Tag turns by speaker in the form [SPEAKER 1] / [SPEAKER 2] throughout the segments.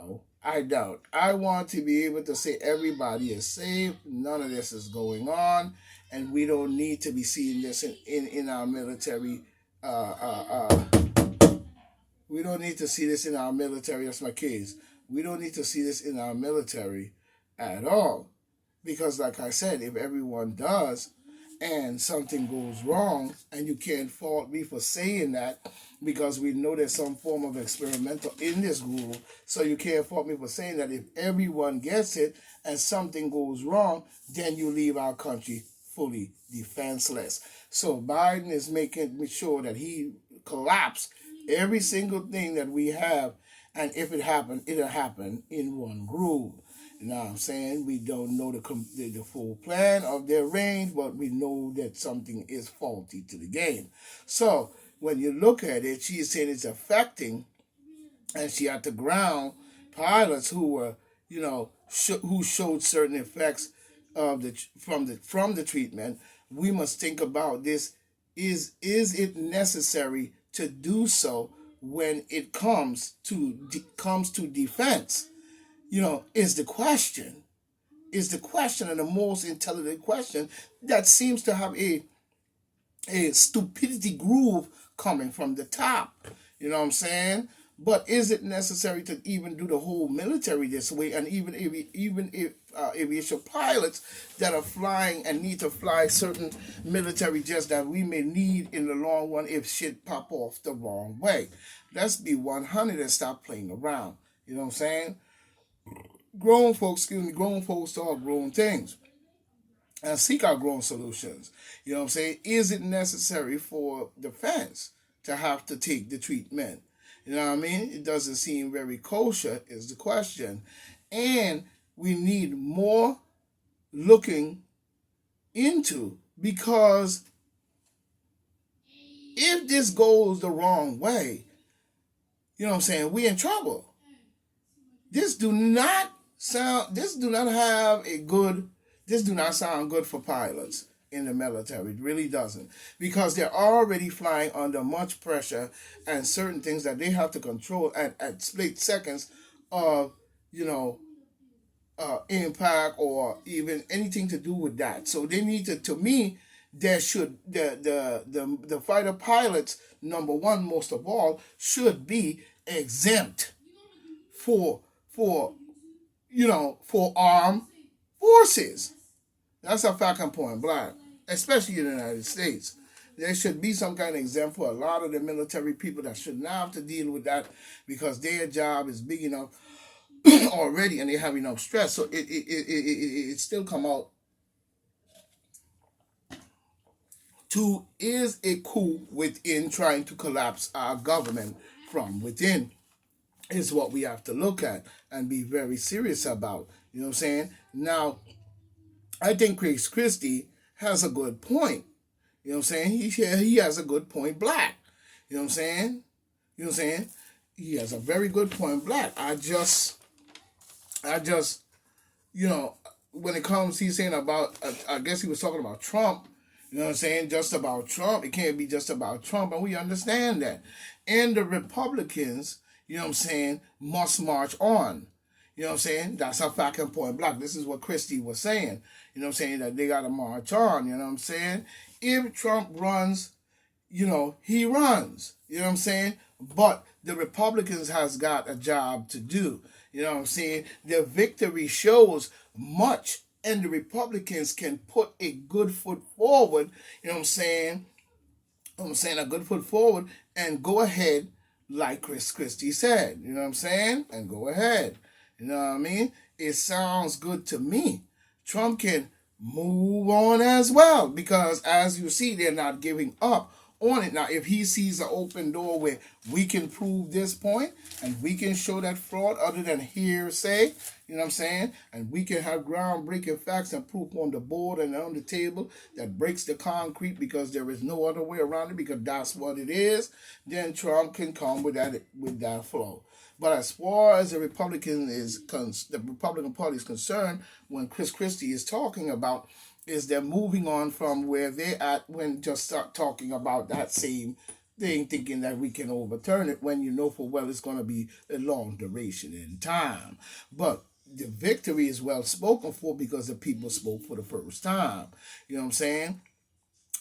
[SPEAKER 1] No, I don't. I want to be able to say everybody is safe, none of this is going on, and we don't need to be seeing this in our military. Uh, uh, uh, we don't need to see this in our military. That's my case. We don't need to see this in our military at all. Because, like I said, if everyone does and something goes wrong, and you can't fault me for saying that because we know there's some form of experimental in this group, so you can't fault me for saying that if everyone gets it and something goes wrong, then you leave our country fully defenseless. So Biden is making sure that he collapse every single thing that we have, and if it happened, it'll happen in one group. You know what I'm saying? We don't know the full plan of their range, but we know that something is faulty to the game. So when you look at it, she's saying it's affecting, and she had to ground pilots who were, who showed certain effects of the treatment. We must think about this: is it necessary to do so when it comes to defense? Is the question. Is the question, and the most intelligent question that seems to have a stupidity groove coming from the top. You know what I'm saying? But is it necessary to even do the whole military this way? And even if aviation pilots that are flying and need to fly certain military jets that we may need in the long run if shit pop off the wrong way. Let's be 100 and stop playing around. You know what I'm saying? Grown folks start growing things and seek out grown solutions. You know what I'm saying? Is it necessary for defense to have to take the treatment? You know what I mean? It doesn't seem very kosher, is the question. And we need more looking into, because if this goes the wrong way, you know what I'm saying, we in trouble. This do not sound good for pilots in the military. It really doesn't, because they're already flying under much pressure and certain things that they have to control at split seconds of, you know impact or even anything to do with that. So they need to me, there should the fighter pilots, number one, most of all, should be exempt for for for armed forces. That's a fact and point blank, especially in the United States. There should be some kind of exempt for a lot of the military people that should not have to deal with that, because their job is big enough already and they have enough stress. So it still come out to is a coup within trying to collapse our government from within, is what we have to look at and be very serious about. You know what I'm saying? Now, I think Chris Christie has a good point. You know what I'm saying? He has a good point black. You know what I'm saying? You know what I'm saying? He has a very good point black. I just, when it comes, he's saying about, I guess he was talking about Trump. You know what I'm saying? Just about Trump. It can't be just about Trump, and we understand that. And the Republicans, you know what I'm saying, must march on. You know what I'm saying? That's a fact and point black. This is what Christie was saying. You know what I'm saying? That they got to march on. You know what I'm saying? If Trump runs, he runs. You know what I'm saying? But the Republicans has got a job to do. You know what I'm saying? Their victory shows much, and the Republicans can put a good foot forward. You know what I'm saying? A good foot forward and go ahead, like Chris Christie said. You know what I'm saying? And go ahead. You know what I mean? It sounds good to me. Trump can move on as well, because as you see, they're not giving up on it. Now, if he sees an open door where we can prove this point and we can show that fraud other than hearsay, you know what I'm saying? And we can have groundbreaking facts and proof on the board and on the table that breaks the concrete, because there is no other way around it, because that's what it is, then Trump can come with that flow. But as far as the Republican Party is concerned, when Chris Christie is talking about, is they're moving on from where they're at when just start talking about that same They ain't thinking that we can overturn it when you know for well it's going to be a long duration in time. But the victory is well spoken for because the people spoke for the first time. You know what I'm saying?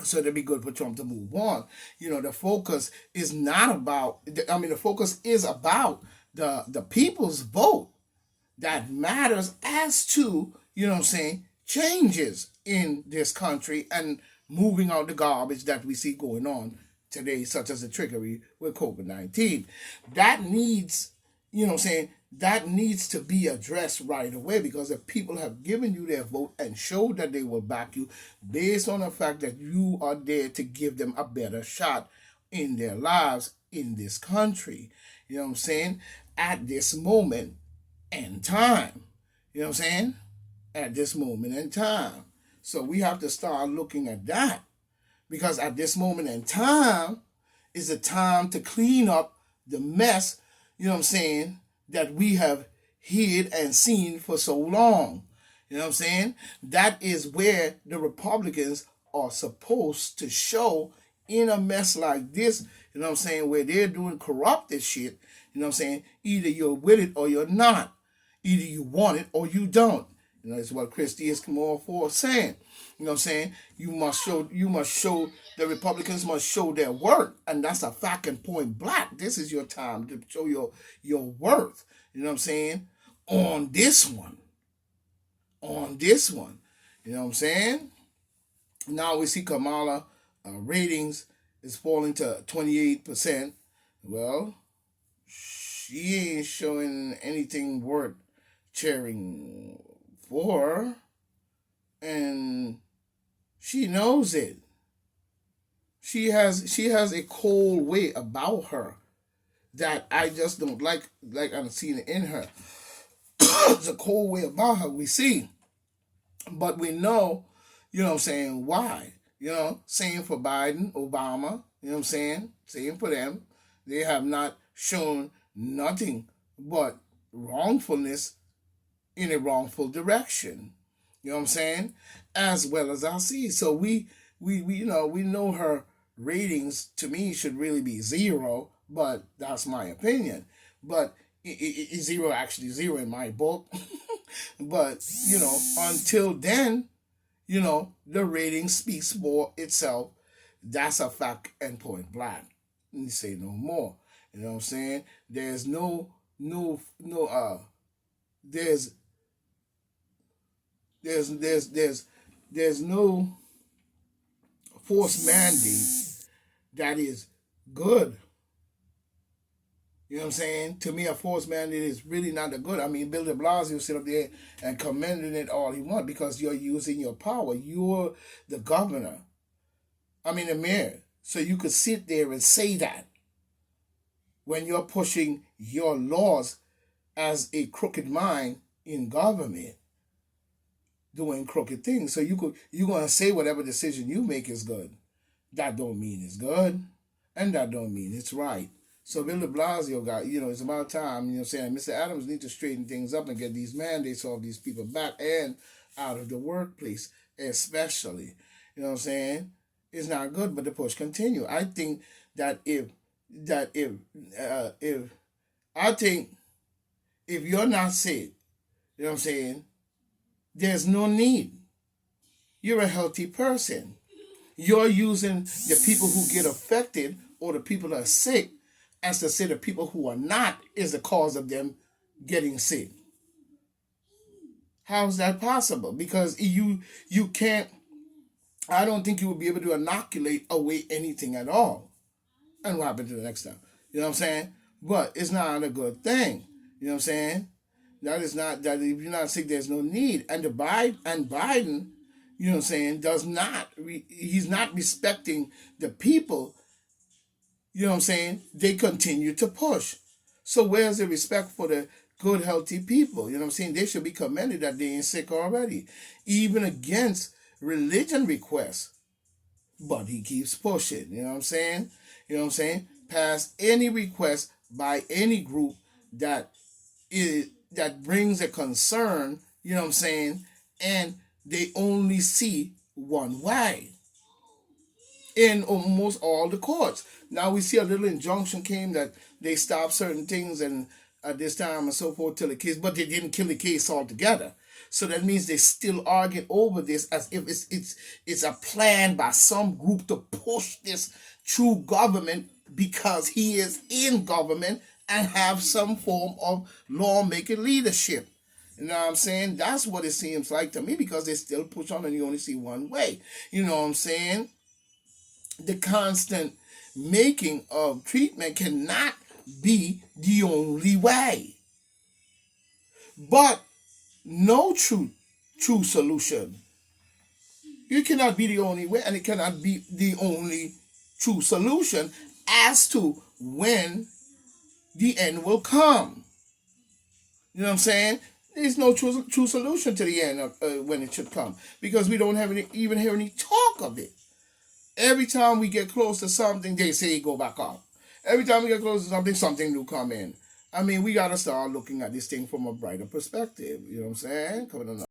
[SPEAKER 1] So it'd be good for Trump to move on. The focus is not about. I mean, the focus is about the people's vote that matters as to changes in this country and moving out the garbage that we see going on today, such as the trickery with COVID-19. That needs, that needs to be addressed right away because the people have given you their vote and showed that they will back you based on the fact that you are there to give them a better shot in their lives in this country. You know what I'm saying? At this moment and time. You know what I'm saying? At this moment in time. So we have to start looking at that because at this moment in time is a time to clean up the mess, that we have hid and seen for so long. You know what I'm saying? That is where the Republicans are supposed to show in a mess like this, where they're doing corrupted shit, either you're with it or you're not. Either you want it or you don't. It's what Christie is more for saying. You must show, the Republicans must show their worth. And that's a fact and point blank. This is your time to show your worth. On this one. Now we see Kamala ratings is falling to 28%. Well, she ain't showing anything worth cheering for, and she knows it. She has a cold way about her that I just don't like I'm seeing it in her. It's a cold way about her we see. But we know, why. Same for Biden, Obama, same for them. They have not shown nothing but wrongfulness in a wrongful direction. As well as I see. So we know her ratings to me should really be 0, but that's my opinion. But it's 0, actually 0 in my book. But until then, the rating speaks for itself. That's a fact and point blank. Let me say no more. You know what I'm saying? There's there's no forced mandate that is good. You know what I'm saying? To me, a forced mandate is really not that good. I mean, Bill de Blasio sit up there and commending it all he wants because you're using your power. You're the governor. I mean, the mayor. So you could sit there and say that when you're pushing your laws as a crooked mind in government, doing crooked things. So you're gonna say whatever decision you make is good. That don't mean it's good, and that don't mean it's right. So Bill de Blasio got, it's about time, Mr. Adams needs to straighten things up and get these mandates off these people back and out of the workplace, especially. You know what I'm saying? It's not good, but the push continue. I think that if you're not sick, you know what I'm saying, there's no need. You're a healthy person. You're using the people who get affected or the people that are sick as to say the people who are not is the cause of them getting sick. How is that possible? Because you can't, I don't think you will be able to inoculate away anything at all. And what happened to the next time? You know what I'm saying? But it's not a good thing. You know what I'm saying? That is not, that if you're not sick, there's no need. And Biden, you know what I'm saying, he's not respecting the people. You know what I'm saying? They continue to push. So where's the respect for the good, healthy people? You know what I'm saying? They should be commended that they ain't sick already. Even against religion requests. But he keeps pushing. You know what I'm saying? Past any request by any group that brings a concern, you know what I'm saying, and they only see one way. in almost all the courts. Now we see a little injunction came that they stopped certain things and at this time and so forth till the case, but they didn't kill the case altogether. So that means they still arguing over this as if it's a plan by some group to push this through government because he is in government and have some form of lawmaking leadership. You know what I'm saying? That's what it seems like to me because they still push on and you only see one way. You know what I'm saying? The constant making of treatment cannot be the only way. But no true solution. You cannot be the only way, and it cannot be the only true solution as to when the end will come. You know what I'm saying? There's no true solution to the end of when it should come because we don't have even hear any talk of it. Every time we get close to something, they say go back up. Every time we get close to something, something new come in. I mean, we gotta start looking at this thing from a brighter perspective. You know what I'm saying? Coming on.